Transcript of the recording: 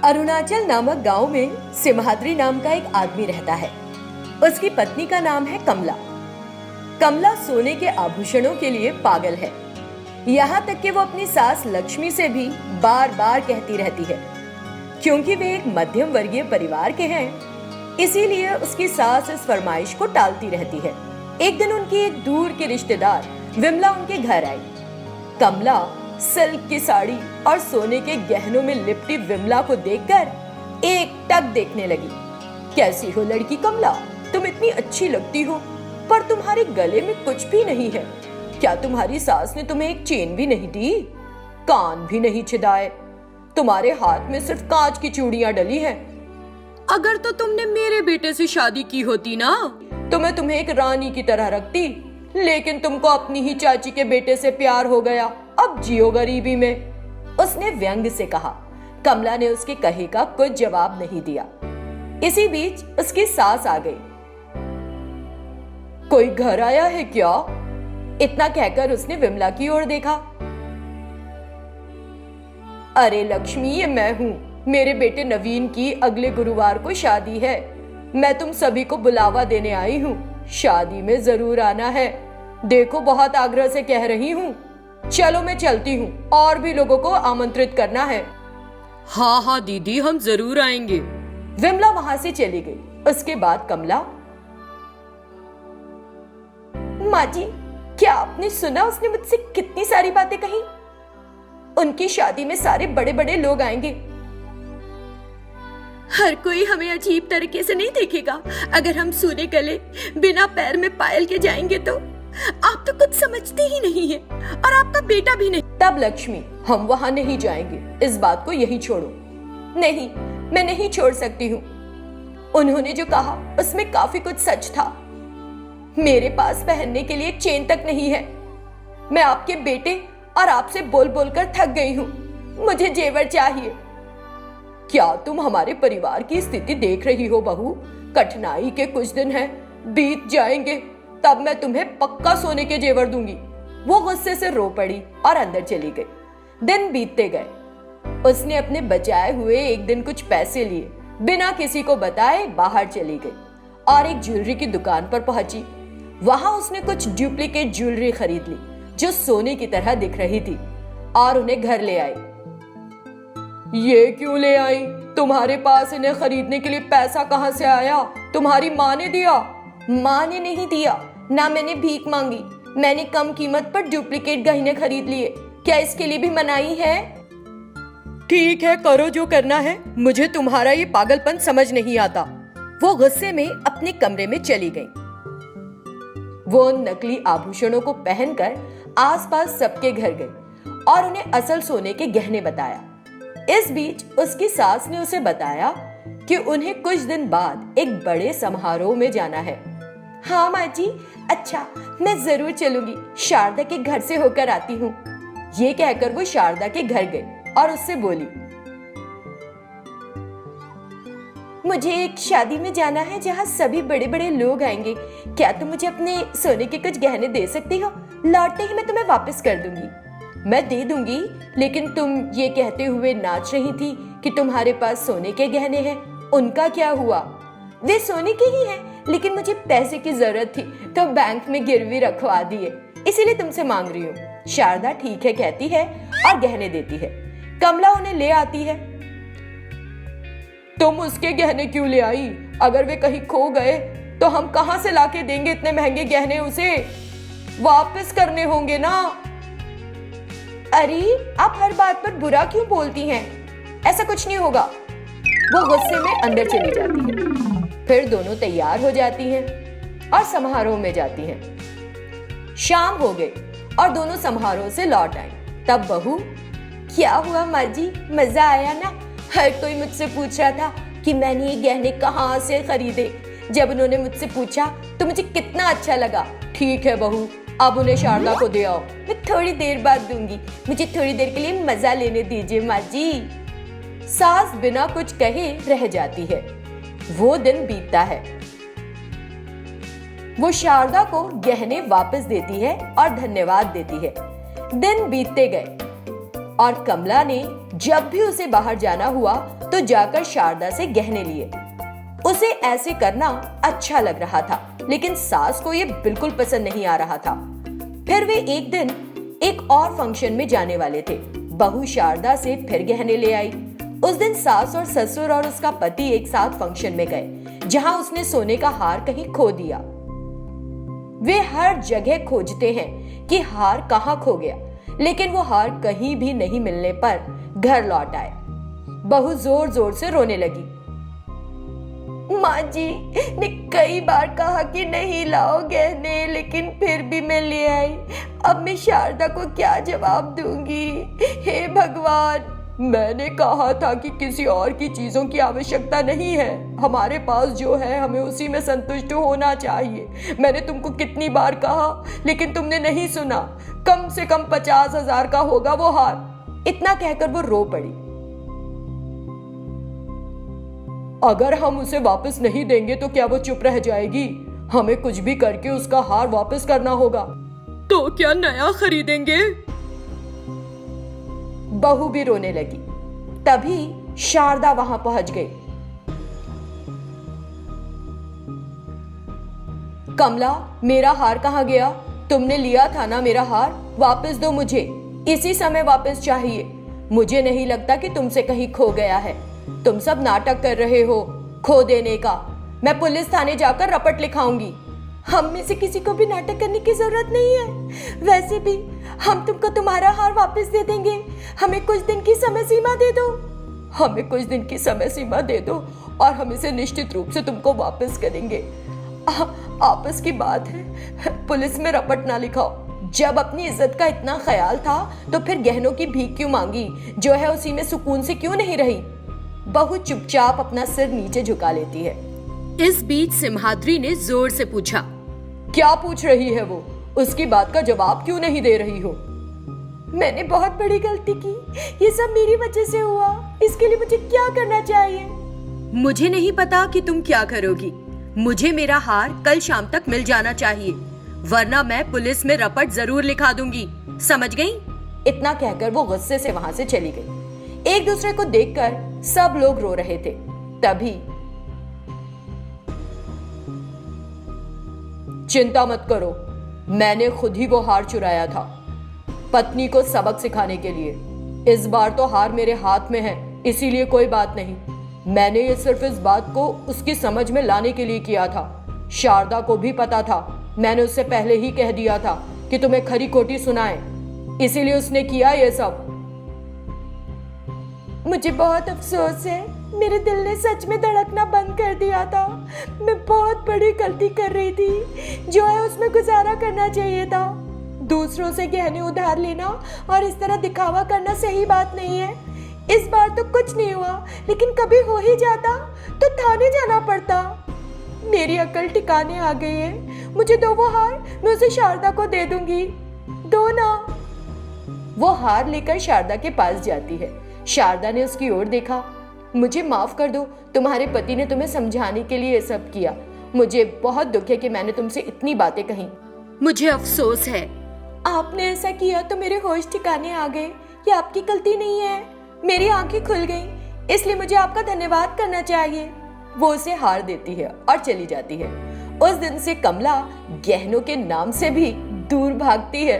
अरुणाचल नामक गांव में सिम्हाद्री नाम का एक आदमी रहता है। उसकी पत्नी का नाम है कमला। कमला सोने के आभूषणों के लिए पागल है, यहाँ तक कि वो अपनी सास लक्ष्मी से भी बार बार कहती रहती है। क्योंकि वे एक मध्यम वर्गीय परिवार के हैं, इसीलिए उसकी सास इस फरमाइश को टालती रहती है। एक दिन उनकी एक दूर की रिश्तेदार विमला उनके घर आई। कमला सिल्क की साड़ी और सोने के गहनों में लिपटी विमला को देखकर एक टक देखने लगी। कैसी हो लड़की कमला, तुम इतनी अच्छी लगती हो, पर तुम्हारे गले में कुछ भी नहीं है। क्या तुम्हारी सास ने तुम्हें एक चेन भी नहीं दी? कान भी नहीं छिदाए, तुम्हारे हाथ में सिर्फ कांच की चूड़ियां डली हैं। अगर तो तुमने मेरे बेटे से शादी की होती ना, तो मैं तुम्हें एक रानी की तरह रखती, लेकिन तुमको अपनी ही चाची के बेटे से प्यार हो गया, अब जियो गरीबी में, उसने व्यंग से कहा। कमला ने उसके कहे का कुछ जवाब नहीं दिया। इसी बीच उसकी सास आ गई। कोई घर आया है क्या? इतना कहकर उसने विमला की ओर देखा। अरे लक्ष्मी, ये मैं हूँ। मेरे बेटे नवीन की अगले गुरुवार को शादी है। मैं तुम सभी को बुलावा देने आई हूँ, शादी में जरूर आना है। देखो, बहुत आग्रह से कह रही हूँ। चलो मैं चलती हूँ, और भी लोगों को आमंत्रित करना है। हाँ हाँ दीदी, हम जरूर आएंगे। विमला वहां से चली गई। उसके बाद कमला, माँ जी, क्या आपने सुना उसने मुझसे कितनी सारी बातें कही? उनकी शादी में सारे बड़े बड़े लोग आएंगे। हर कोई हमें अजीब तरीके से नहीं देखेगा अगर हम सूने गले बिना पैर में पायल के जाएंगे तो। आप तो कुछ समझते ही नहीं है, और आपका बेटा भी नहीं। तब लक्ष्मी, हम वहां नहीं जाएंगे, इस बात को यही छोड़ो। नहीं, मैं नहीं छोड़ सकती हूँ। उन्होंने जो कहा उसमें काफी कुछ सच था। मेरे पास पहनने के लिए एक चेन तक नहीं है। मैं आपके बेटे और आपसे बोल बोलकर थक गई हूँ। मुझे जेवर चाहिए। क्या तुम हमारे परिवार की स्थिति देख रही हो बहू? कठिनाई के कुछ दिन हैं, बीत जाएंगे, तब मैं तुम्हें पक्का सोने के जेवर दूंगी। वो गुस्से से रो पड़ी और अंदर चली गई। दिन बीतते गए। उसने अपने बचाए हुए एक दिन कुछ पैसे लिए बिना किसी को बताए बाहर चली गई और एक ज्वेलरी की दुकान पर पहुंची। वहां उसने कुछ डुप्लीकेट ज्वेलरी खरीद ली जो सोने की तरह दिख रही थी और उन्हें घर ले आई। ये क्यों ले आई? तुम्हारे पास इन्हें खरीदने के लिए पैसा कहां से आया? तुम्हारी माँ ने दिया? माँ ने नहीं दिया, ना मैंने भीख मांगी। मैंने कम कीमत पर डुप्लीकेट गहने खरीद लिए। क्या इसके लिए भी मनाही है? ठीक है, करो जो करना है। मुझे तुम्हारा ये पागलपन समझ नहीं आता। वो गुस्से में अपने कमरे में चली गई। वो उन नकली आभूषणों को पहनकर आसपास सबके घर गई और उन्हें असल सोने के गहने बताया। इस बीच उसकी सास ने उसे बताया कि उन्हें कुछ दिन बाद एक बड़े समारोह में जाना है। हाँ माँ जी, अच्छा, मैं जरूर चलूंगी। शारदा के घर से होकर आती हूँ। ये कहकर वो शारदा के घर गई और उससे बोली, मुझे एक शादी में जाना है जहाँ सभी बड़े बड़े लोग आएंगे। क्या तुम मुझे अपने सोने के कुछ गहने दे सकती हो? लौटते ही मैं तुम्हें वापस कर दूंगी। मैं दे दूंगी, लेकिन तुम ये कहते हुए नाच रही थी कि तुम्हारे पास सोने के गहने हैं, उनका क्या हुआ? वे सोने के ही हैं, लेकिन मुझे पैसे की जरूरत थी तो बैंक में गिरवी रखवा दिए, इसीलिए तुमसे मांग रही हूँ। शारदा ठीक है कहती है और गहने देती है। कमला उन्हें ले आती है। तुम उसके गहने क्यों ले आई? अगर वे कहीं खो गए तो हम कहां से लाके देंगे इतने महंगे गहने? उसे वापस करने होंगे ना। अरे, आप हर बात पर बुरा क्यों बोलती हैं? ऐसा कुछ नहीं होगा। वो गुस्से में अंदर चली जाती है। फिर दोनों तैयार हो जाती हैं और समारोह में जाती हैं। शाम हो गई और दोनों समारोह से लौट आई। तब बहू, क्या हुआ माँ जी, मजा आया ना? हर कोई मुझसे पूछ रहा था कि मैंने ये गहने कहाँ से खरीदे। जब उन्होंने मुझसे पूछा तो मुझे कितना अच्छा लगा। ठीक है बहू, अब उन्हें शारदा को दे आओ। मैं थोड़ी देर बाद दूंगी, मुझे थोड़ी देर के लिए मजा लेने दीजिए माँ जी। सास बिना कुछ कहे रह जाती है। वो दिन बीतता है। वो शारदा को गहने वापस देती है और धन्यवाद देती है। दिन बीतते गए और कमला ने जब भी उसे बाहर जाना हुआ तो जाकर शारदा से गहने लिए। उसे ऐसे करना अच्छा लग रहा था, लेकिन सास को ये बिल्कुल पसंद नहीं आ रहा था। फिर वे एक दिन एक और फंक्शन में जाने वाले थे। बहू शारदा से फिर गहने ले आई। उस दिन सास और ससुर और उसका पति एक साथ फंक्शन में गए, जहां उसने सोने का हार कहीं खो दिया। वे हर जगह खोजते हैं कि हार कहां खो गया, लेकिन वो हार कहीं भी नहीं मिलने पर घर लौट आए। बहू जोर जोर से रोने लगी। माँ जी ने कई बार कहा कि नहीं लाओ गहने, लेकिन फिर भी मैं ले आई। अब मैं शारदा को क्या जवाब दूंगी? हे भगवान, मैंने कहा था कि किसी और की चीजों की आवश्यकता नहीं है। हमारे पास जो है हमें उसी में संतुष्ट होना चाहिए। मैंने तुमको कितनी बार कहा, लेकिन तुमने नहीं सुना। कम से कम 50,000 का होगा वो हार। इतना कहकर वो रो पड़ी। अगर हम उसे वापस नहीं देंगे तो क्या वो चुप रह जाएगी? हमें कुछ भी करके उसका हार वापस करना होगा। तो क्या नया खरीदेंगे? बहू भी रोने लगी। तभी शारदा वहां पहुंच गई। कमला, मेरा हार कहाँ गया? तुमने लिया था ना मेरा हार, वापस दो मुझे। इसी समय वापस चाहिए। मुझे नहीं लगता कि तुमसे कहीं खो गया है। तुम सब नाटक कर रहे हो खो देने का। मैं पुलिस थाने जाकर रपट लिखाऊंगी। हम में से किसी को भी नाटक करने की जरूरत नहीं है। वैसे भी हम तुमको तुम्हारा हार वापस दे देंगे। हमें कुछ दिन की समय सीमा दे दो। हमें कुछ दिन की समय सीमा दे दो और हम इसे निश्चित रूप से तुमको वापस करेंगे। आपस की बात है, पुलिस में रपट ना लिखाओ। जब अपनी इज्जत का इतना ख्याल था तो फिर गहनों की भीख क्यों मांगी? जो है उसी में सुकून से क्यों नहीं रही? बहू चुपचाप अपना सिर नीचे झुका लेती है। इस बीच सिम्हाद्री ने जोर से पूछा, क्या पूछ रही है वो? उसकी बात का जवाब क्यों नहीं दे रही हो? मैंने बहुत बड़ी गलती की। ये सब मेरी वजह से हुआ। इसके लिए मुझे क्या करना चाहिए? मुझे नहीं पता कि तुम क्या करोगी। मुझे मेरा हार कल शाम तक मिल जाना चाहिए, वरना मैं पुलिस में रपट जरूर लिखा दूंगी। समझ गई? इतना कहकर वो गुस्से से वहां से चली गई। एक दूसरे को देखकर सब लोग रो रहे थे। तभी चिंता मत करो, मैंने खुद ही वो हार चुराया था, पत्नी को सबक सिखाने के लिए। इस बार तो हार मेरे हाथ में है, इसीलिए कोई बात नहीं। मैंने ये सिर्फ इस बात को उसकी समझ में लाने के लिए किया था। शारदा को भी पता था। मैंने उससे पहले ही कह दिया था कि तुम्हें खरी खोटी सुनाए, इसीलिए उसने किया ये सब। मुझे बहुत अफसोस है। मेरे दिल ने सच में धड़कना बंद कर दिया था। मैं बहुत बड़ी गलती कर रही थी। जो है उसमें गुजारा करना चाहिए था। दूसरों से गहने उधार लेना और इस तरह दिखावा करना सही बात नहीं है। इस बार तो कुछ नहीं हुआ, लेकिन कभी हो ही जाता तो थाने जाना पड़ता। मेरी अकल ठिकाने आ गई है। मुझे दो वो हार, मैं उसे शारदा को दे दूंगी। दो ना। वो हार लेकर शारदा के पास जाती है। शारदा ने उसकी ओर देखा। मुझे माफ कर दो, तुम्हारे पति ने तुम्हें समझाने के लिए ये सब किया। मुझे बहुत दुख है कि मैंने तुमसे इतनी बातें कही। मुझे अफसोस है। आपने ऐसा किया तो मेरे होश ठिकाने आ गए। ये आपकी गलती नहीं है। मेरी आंखें खुल गईं, इसलिए मुझे आपका धन्यवाद करना चाहिए। वो उसे हार देती है और चली जाती है। उस दिन से कमला गहनों के नाम से भी दूर भागती है।